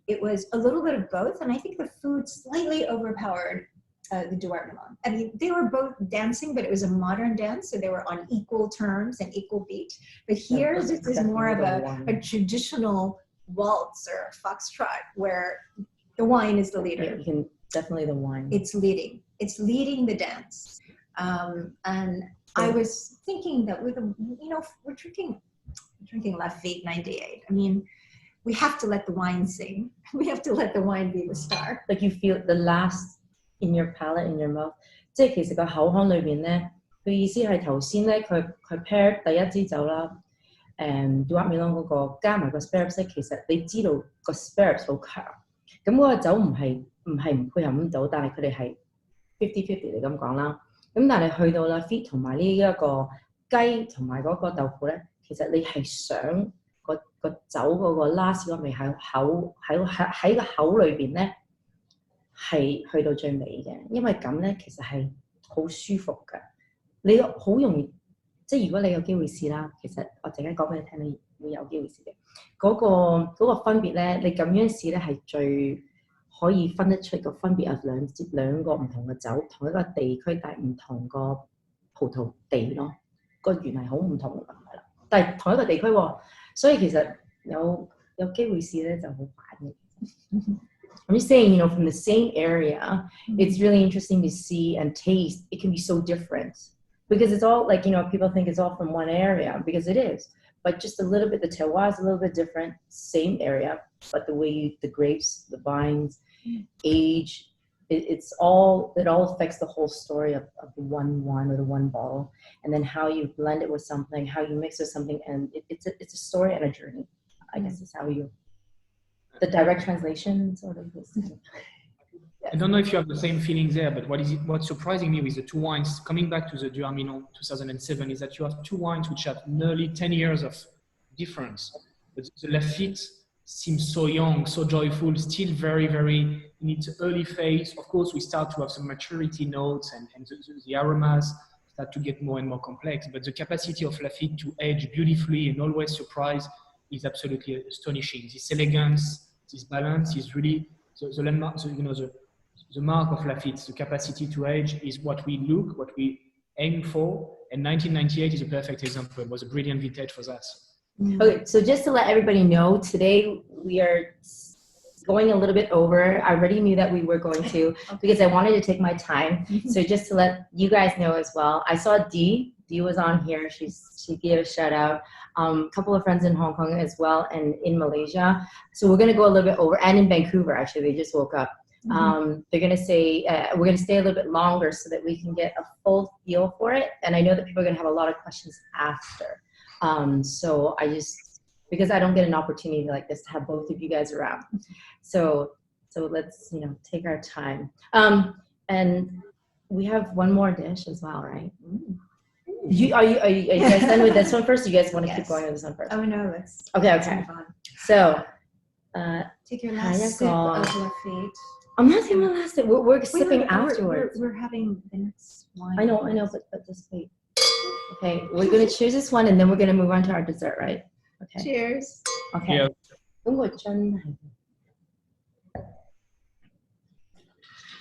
it was a little bit of both, and I think the food slightly overpowered the Duarte-Milan. I mean, they were both dancing, but it was a modern dance, so they were on equal terms and equal beat. But here, this is more of a traditional waltz or foxtrot, where the wine is the leader. Yeah, you can definitely the wine. It's leading. It's leading the dance. And I was thinking that with we're drinking Lafite 98. I mean, we have to let the wine sing. We have to let the wine be the star. Like you feel the last in your palate, in your mouth. 即係其實個口腔裏邊咧，佢意思係頭先咧，佢 pair 第一支酒啦，Duarte-Milan 嗰個加埋個 spirits 咧，其實你知道個 spirits 好強，咁嗰個酒唔係唔配合唔到，但係佢哋係 50-50嚟咁講啦。咁但係去到啦 Lafite 同埋呢一個雞同埋嗰個豆腐咧，其實你係想個酒嗰個 last 嗰味喺個口裏邊咧係去到最尾嘅，因為咁咧其實係好舒服嘅。你好容易即係如果你有機會試啦，其實我陣間講俾你聽，你會有機會試嘅。嗰個分別咧，你咁樣試咧係最可以分得出個分別係兩個唔同嘅酒，同一個地區但係唔同個葡萄地咯，個園係好唔同㗎，係啦。但係同一個地區喎，所以其實有機會試咧就好玩嘅。I'm just saying, from the same area, it's really interesting to see and taste. It can be so different because it's all like, people think it's all from one area because it is, but just a little bit, the terroir is a little bit different, same area, but the way the grapes, the vines, age, it all affects the whole story of the one wine or the one bottle, and then how you blend it with something, how you mix it with something, and it's a story and a journey. I guess is how the direct translation sort of is. I don't know if you have the same feelings there, but what's surprising me with the two wines, coming back to the Duarte-Milan 2007, is that you have two wines which have nearly 10 years of difference. But the Lafite seems so young, so joyful, still very, very in its early phase. Of course, we start to have some maturity notes and the aromas start to get more and more complex, but the capacity of Lafite to age beautifully and always surprise is absolutely astonishing. This elegance, this balance is really the landmark, the mark of Lafite. The capacity to age is what we aim for, and 1998 is a perfect example. It was a brilliant vintage for that. Okay, so just to let everybody know, today we are going a little bit over. I already knew that we were going to because I wanted to take my time. So just to let you guys know as well, I saw Dee was on here. She gave a shout out. A couple of friends in Hong Kong as well and in Malaysia. So we're going to go a little bit over, and in Vancouver actually, they just woke up. They're going to say we're going to stay a little bit longer so that we can get a full feel for it. And I know that people are going to have a lot of questions after. So because I don't get an opportunity like this to have both of you guys around. So let's, take our time. And we have one more dish as well, right? Are you guys done with this one first? Or you guys want to keep going with this one first? Oh no, let's okay. move on. So take your last sip of Lafite. I'm not taking my last sip. We're sipping afterwards. We're having the next wine. I know, but just wait. Okay, we're gonna choose this one and then we're gonna move on to our dessert, right? Okay. Cheers. Okay. Yeah.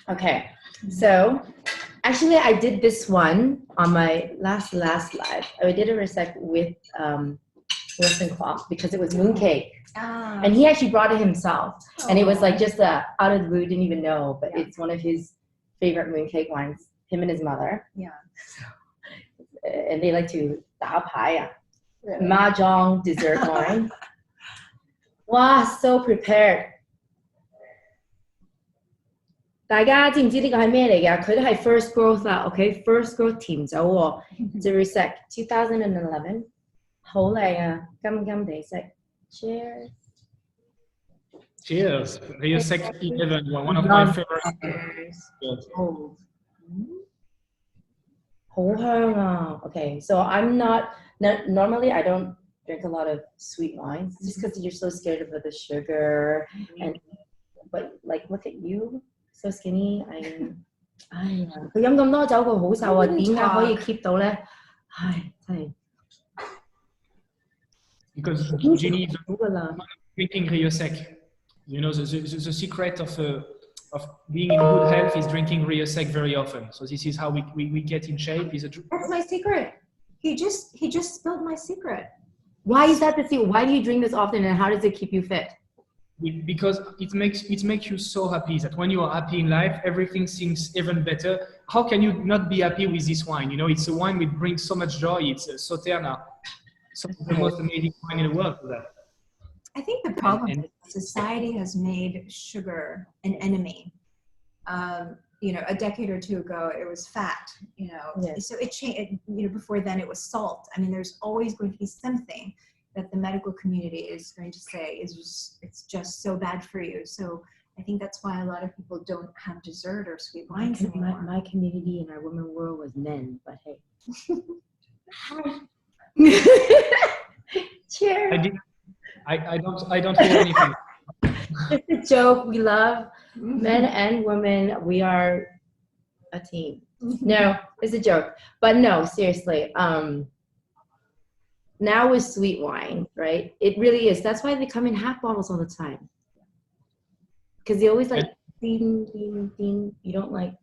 Okay. So actually I did this one on my last live. I did a recipe with Wilson Kwok because it was mooncake. And he actually brought it himself. And it was like just out of the blue, didn't even know, but it's one of his favorite mooncake wines, him and his mother. Yeah. And they like to 打牌啊, mahjong dessert wine. Wow, so prepared. 大家知唔知呢個係咩嚟㗎？佢都係 first growth 啦 ，OK first growth 甜酒喎 ，Jerisec 2011，好靚啊，金金地色 ，Cheers。 Cheers. Jerisec 11, one of my favorite. Oh. 好香啊 ，OK so I'm normally I don't drink a lot of sweet wines just because you're so scared of the sugar but like look at you. So skinny, 佢飲咁多酒佢好瘦啊，點解可以 keep 到咧？唉，真係。Because Jeannie is drinking Jerisec. The secret of of being in good health is drinking Rio Sec very often. So this is how we get in shape. That's my secret. He just spilled my secret. Why is that the secret? Why do you drink this often, and how does it keep you fit? Because it makes you so happy that when you are happy in life, everything seems even better. How can you not be happy with this wine? You know, it's a wine which brings so much joy. It's a Sauternes, some of the most amazing wine in the world for that. I think the problem is society has made sugar an enemy. You know, a decade or two ago, it was fat, you know, Yes. so it changed, you know, before then it was salt. I mean, there's always going to be something that the medical community is going to say it's just so bad for you. So I think that's why a lot of people don't have dessert or sweet wines anymore. My community in our women world was men, but hey. Cheers. I don't hear anything. It's a joke. We love men and women. We are a team. No, it's a joke. But no, seriously. Now with sweet wine, right? It really is. That's why they come in half bottles all the time. Because they always like, ding, ding, ding. You don't like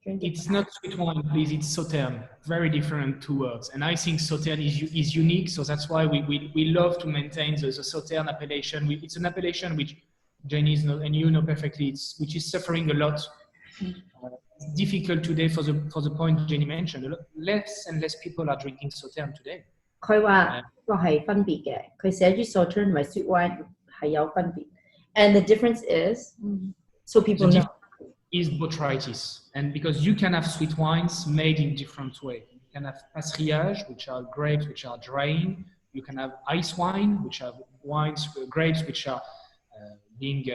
drink it. It's not sweet wine, please. It's Sauternes. Very different two words. And I think Sauternes is unique. So that's why we love to maintain the Sauternes appellation. It's an appellation which Jeannie knows, and you know perfectly, which is suffering a lot. It's difficult today for the point Jeannie mentioned. Less and less people are drinking Sauternes today. 佢話個係分別嘅，佢寫住 Sauternes 同埋 sweet wine 係有分別。And the difference is, so people know. Is botrytis, and because you can have sweet wines made in different ways. You can have passerillage, which are grapes which are drying. You can have ice wine, which are grapes which are being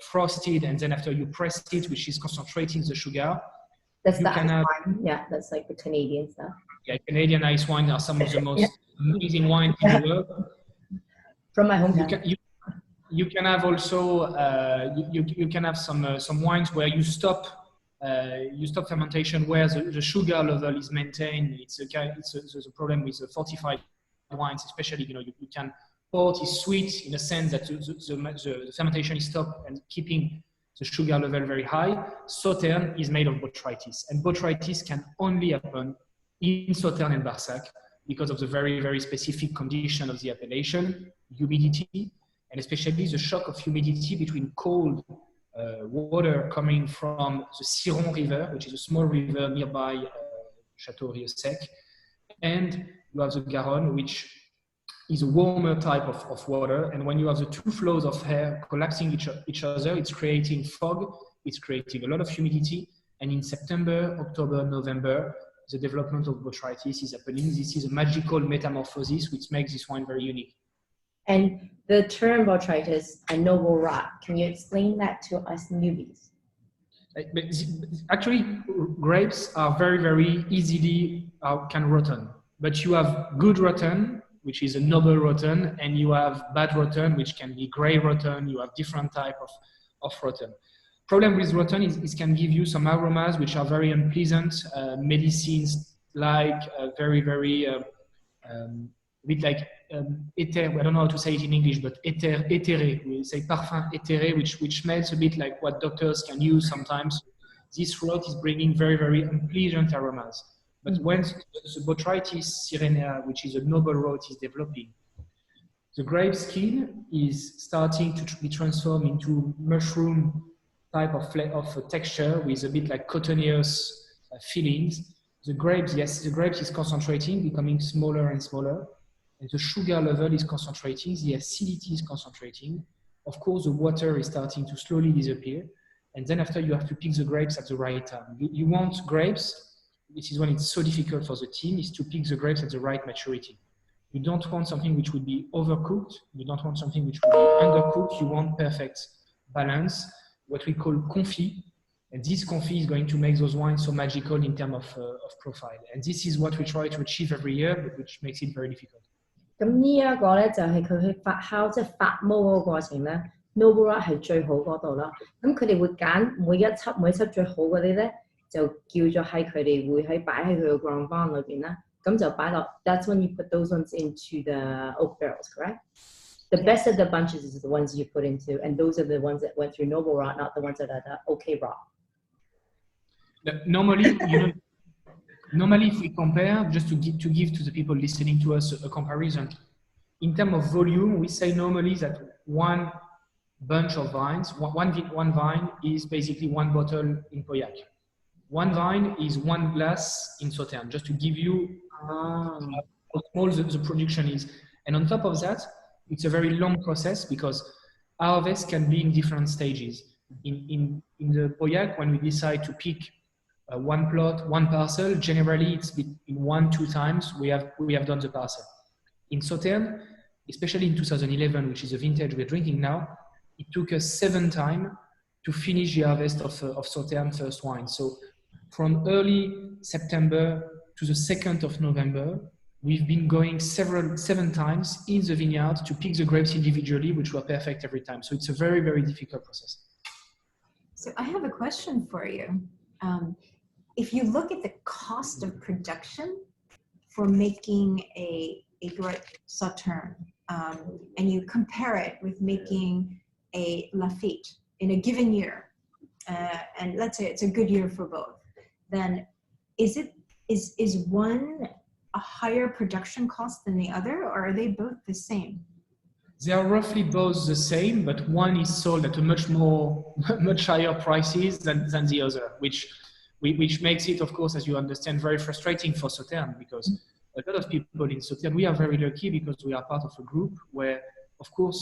frosted, and then after you press it, which is concentrating the sugar. That's the ice wine. Yeah, that's like the Canadian stuff. Yeah, Canadian ice wine are some of the most amazing wines in the world. From my hometown. You can have also you can have some wines where you stop fermentation where the sugar level is maintained. It's a problem with the fortified wines, especially. You know, you can port is sweet in the sense that the fermentation is stopped and keeping the sugar level very high. Sauternes is made of botrytis, and botrytis can only happen in Sauternes and Barsac because of the very, very specific condition of the appellation, humidity, and especially the shock of humidity between cold water coming from the Ciron River, which is a small river nearby Chateaux Rio Sec, and you have the Garonne, which is a warmer type of water. And when you have the two flows of air collapsing each other, it's creating fog, it's creating a lot of humidity. And in September, October, November, the development of botrytis is happening. This is a magical metamorphosis which makes this wine very unique. And the term botrytis, a noble rot, can you explain that to us newbies? Actually, grapes are very, very easily can rotten. But you have good rotten, which is a noble rotten, and you have bad rotten, which can be gray rotten. You have different type of rotten. Problem with rotten is it can give you some aromas which are very unpleasant, medicines like very, very bit like éther, I don't know how to say it in English, but éthéré, we say parfum éthéré, which smells a bit like what doctors can use sometimes. This rot is bringing very, very unpleasant aromas. But when the botrytis cyrenea, which is a noble rot, is developing, the grape skin is starting to be transformed into mushroom type of texture with a bit like cottoneous fillings. The grapes is concentrating, becoming smaller and smaller. And the sugar level is concentrating, the acidity is concentrating. Of course, the water is starting to slowly disappear. And then after, you have to pick the grapes at the right time. You want grapes, which is when it's so difficult for the team, is to pick the grapes at the right maturity. You don't want something which would be overcooked. You don't want something which would be undercooked. You want perfect balance, what we call confit. And this confit is going to make those wines so magical in terms of profile. And this is what we try to achieve every year, but which makes it very difficult. 咁呢一個咧就係佢去發酵，即係發毛嗰個過程咧 ，noble rot 係最好嗰度啦。咁佢哋會揀每一輯最好嗰啲咧，就叫做係佢哋會擺喺佢個 ground barn 裏邊啦。咁就擺落 ，that's when you put those ones into the oak barrels, correct? The best of the bunches is the ones you put into, and those are the ones that went through noble rot, not the ones that are the okay rot. Normally, normally if we compare, just to give to the people listening to us a comparison, in terms of volume, we say normally that one bunch of vines, one vine is basically one bottle in Pauillac. One vine is one glass in Sauternes, just to give you how small the production is. And on top of that, it's a very long process because harvest can be in different stages. In the Pauillac, when we decide to pick one plot, one parcel, generally it's in 1-2 times we have done the parcel. In Sauternes, especially in 2011, which is the vintage we're drinking now, it took us 7 times to finish the harvest of Sauternes first wine. So from early September to the 2nd of November, we've been going 7 times in the vineyard to pick the grapes individually, which were perfect every time. So it's a very, very difficult process. So I have a question for you. If you look at the cost of production for making a grape Sauternes, and you compare it with making a Lafite in a given year, and let's say it's a good year for both, then is one a higher production cost than the other, or are they both the same? They are roughly both the same, but one is sold at a much higher prices than the other, which makes it, of course, as you understand, very frustrating for Sauternes, because a lot of people in Sauternes, we are very lucky because we are part of a group where, of course,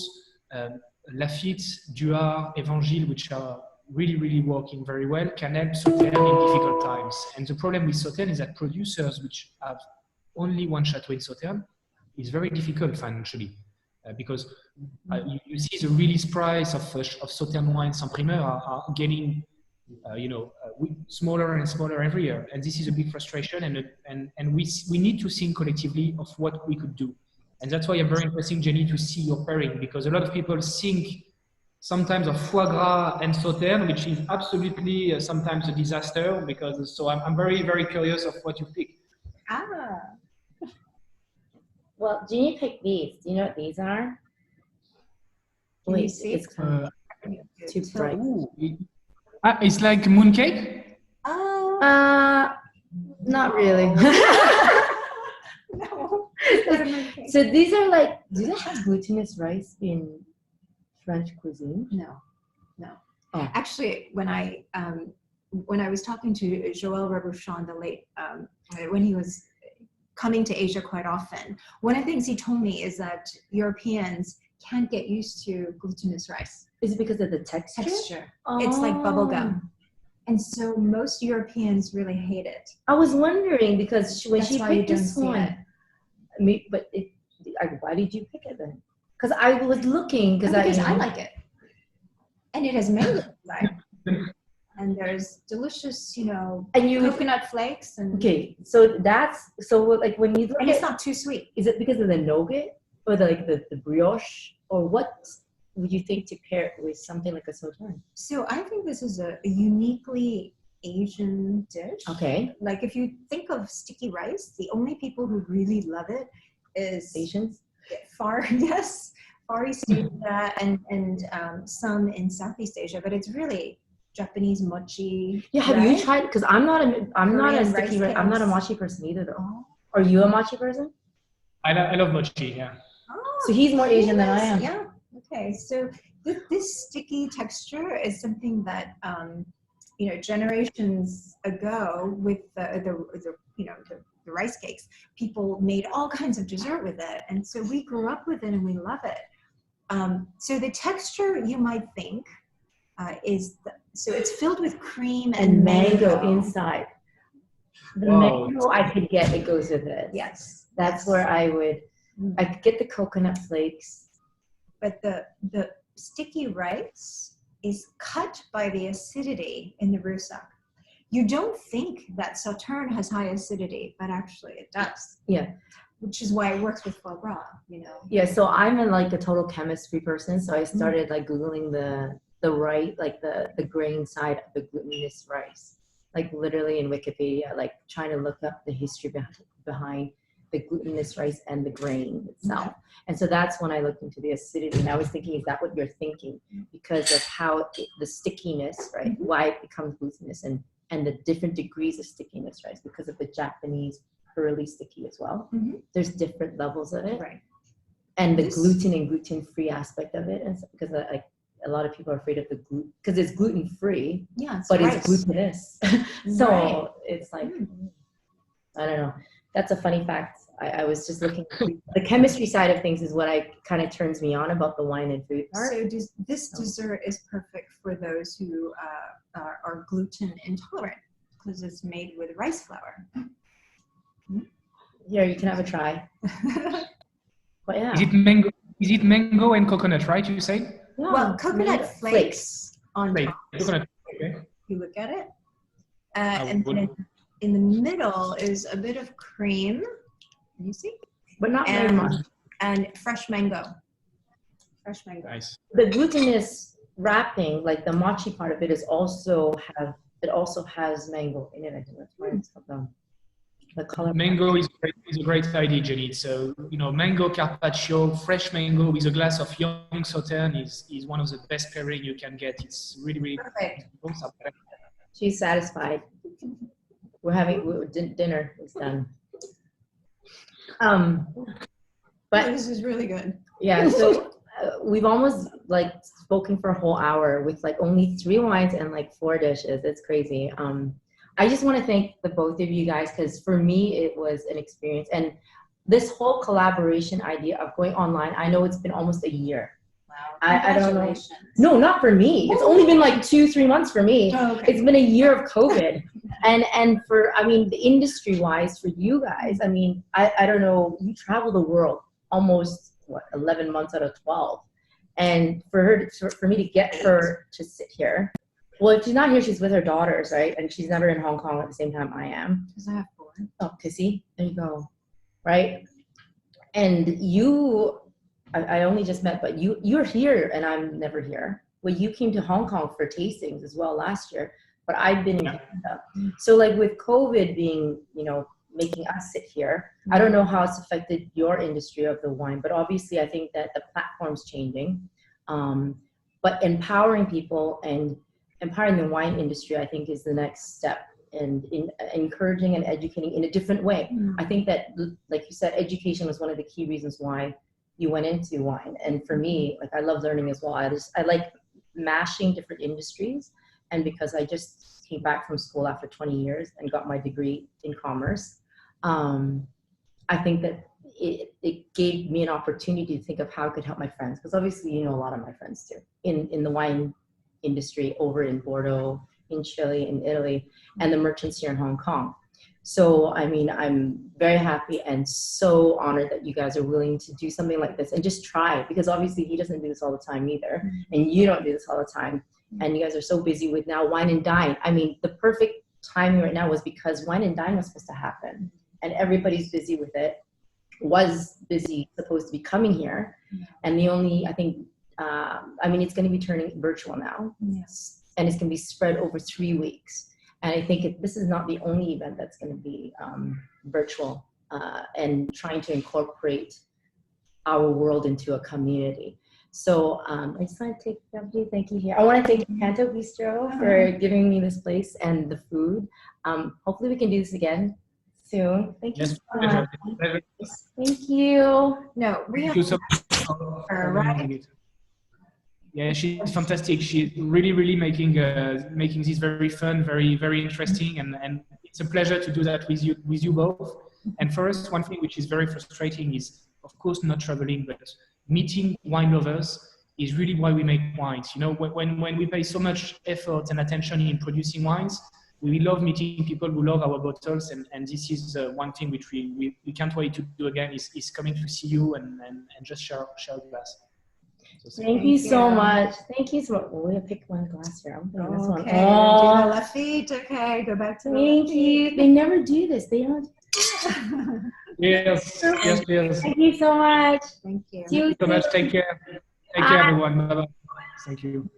Lafite, Duard, Evangile, which are really, really working very well, can help Sauternes in difficult times. And the problem with Sauternes is that producers which have only one chateau in Sauternes is very difficult financially. Because you see the release price of Sauternes wines en primeur are getting smaller and smaller every year, and this is a big frustration. And we need to think collectively of what we could do, and that's why I'm very interesting, Jenny, to see your pairing, because a lot of people think sometimes of foie gras and Sauternes, which is absolutely sometimes a disaster. Because so I'm very, very curious of what you pick. Well, Jeannie picked these. Do you know what these are? Can you Wait, see? it's kind of too bright. It's like mooncake? Not really. No. So these are like, do they have glutinous rice in French cuisine? No. Oh. Actually, when I was talking to Joël Rebouchon, the late, when he was coming to Asia quite often, one of the things he told me is that Europeans can't get used to glutinous rice. Is it because of the texture? Oh. It's like bubble gum. And so most Europeans really hate it. I was wondering, because when she picked this one, why did you pick it then? Because I was looking, because I like it. And it has mango inside. And there's delicious, coconut flakes. And okay, so like when you look and it's not too sweet. Is it because of the nougat or the brioche, or what would you think to pair it with something like a Sauternes? So I think this is a uniquely Asian dish. Okay. Like if you think of sticky rice, the only people who really love it is Asians. Far East Asia and some in Southeast Asia, but it's really Japanese mochi. Yeah, have you tried? Because I'm not a sticky rice. I'm not a cakes. mochi person either, though. Oh. Are you a mochi person? I love mochi. Yeah. Oh, so he's more Asian than I am. Yeah. Okay. So this sticky texture is something that generations ago with the rice cakes, people made all kinds of dessert with it, and so we grew up with it and we love it. So the texture, you might think, so it's filled with cream and mango inside. The Wow. mango I could get, it goes with it. Yes. That's where I could get the coconut flakes. But the sticky rice is cut by the acidity in the Roussac. You don't think that Sauternes has high acidity, but actually it does. Yeah. Which is why it works with foie gras, Yeah, so I'm a total chemistry person, so I started Googling the grain side of the glutinous rice, literally in Wikipedia, trying to look up the history behind the glutinous rice and the grain itself. And so that's when I looked into the acidity. And I was thinking, is that what you're thinking? Because of how the stickiness, right? Why it becomes glutinous and the different degrees of stickiness, right? Because of the Japanese pearly sticky as well. There's different levels of it. Right. And the gluten and gluten-free aspect of it. And so, because like a lot of people are afraid of the gluten, because it's gluten-free, but it's glutinous. So it's like, I don't know. That's a funny fact. I was just looking. The chemistry side of things is what kind of turns me on about the wine and food part. So this dessert is perfect for those who are gluten intolerant because it's made with rice flour. Here, you can have a try. But yeah. Is it mango and coconut, right? You say? No, well, coconut flakes on top. Coconut. Okay. You look at it, and then in the middle is a bit of cream. You see? But not very much. And fresh mango. Fresh mango. Nice. The glutinous wrapping, like the mochi part of it, also has mango in it. I think that's why it's called the color. Mango is a great idea, Jenny. So, mango carpaccio, fresh mango with a glass of young Sauterne is one of the best pairing you can get. It's really, really perfect. She's satisfied. Dinner is done. But this is really good. Yeah, so we've almost like spoken for a whole hour with like only 3 wines and like 4 dishes. It's crazy. I just want to thank the both of you guys, because for me it was an experience, and this whole collaboration idea of going online, I know it's been almost a year. Wow. I don't know. No, not for me. It's only been like 2-3 months for me. Oh, okay. It's been a year of COVID. And for, I mean, the industry wise for you guys, I mean, I don't know, you travel the world almost 11 months out of 12. And for me to get her to sit here, well, if she's not here, she's with her daughters, right? And she's never in Hong Kong at the same time I am. Because I have 4. Oh, Kissy, there you go. Right? And I only just met, but you're here and I'm never here. Well, you came to Hong Kong for tastings as well last year, but I've been in Canada. So like with COVID being, making us sit here, I don't know how it's affected your industry of the wine, but obviously I think that the platform's changing. But empowering people and empowering the wine industry, I think, is the next step, and in encouraging and educating in a different way. I think that, like you said, education was one of the key reasons why you went into wine. And for me, like, I love learning as well. I like mashing different industries. And because I just came back from school after 20 years and got my degree in commerce, I think that it gave me an opportunity to think of how I could help my friends. Because obviously, a lot of my friends too, in the wine industry over in Bordeaux, in Chile, in Italy, and the merchants here in Hong Kong. So, I mean, I'm very happy and so honored that you guys are willing to do something like this and just try, because obviously he doesn't do this all the time either. And you don't do this all the time. And you guys are so busy with now Wine and Dine. I mean, the perfect timing right now was because Wine and Dine was supposed to happen and everybody's busy with it, supposed to be coming here. And the only, I think, it's going to be turning virtual now. Yes. And it's going to be spread over 3 weeks. And I think this is not the only event that's going to be virtual and trying to incorporate our world into a community. So I just want to take the opportunity to thank you here. I want to thank Canto Bistro for giving me this place and the food. Hopefully we can do this again soon. Thank you so much. Thank you. No, we have to Yeah, she's fantastic. She's really, really making this very fun, very, very interesting, and it's a pleasure to do that with you both. And for us, one thing which is very frustrating is, of course, not traveling, but meeting wine lovers is really why we make wines. When we pay so much effort and attention in producing wines, we love meeting people who love our bottles, and this is one thing which we can't wait to do again is coming to see you and just share a glass. Thank you so much. Thank you so much. We're going to pick one glass here. I'm putting this one. Okay. Oh, Lafite. Okay, go back to thank you. They never do this. They don't. Yes. Thank you so much. Thank you. See you so much. Take care. Take care, everyone. Bye-bye. Thank you.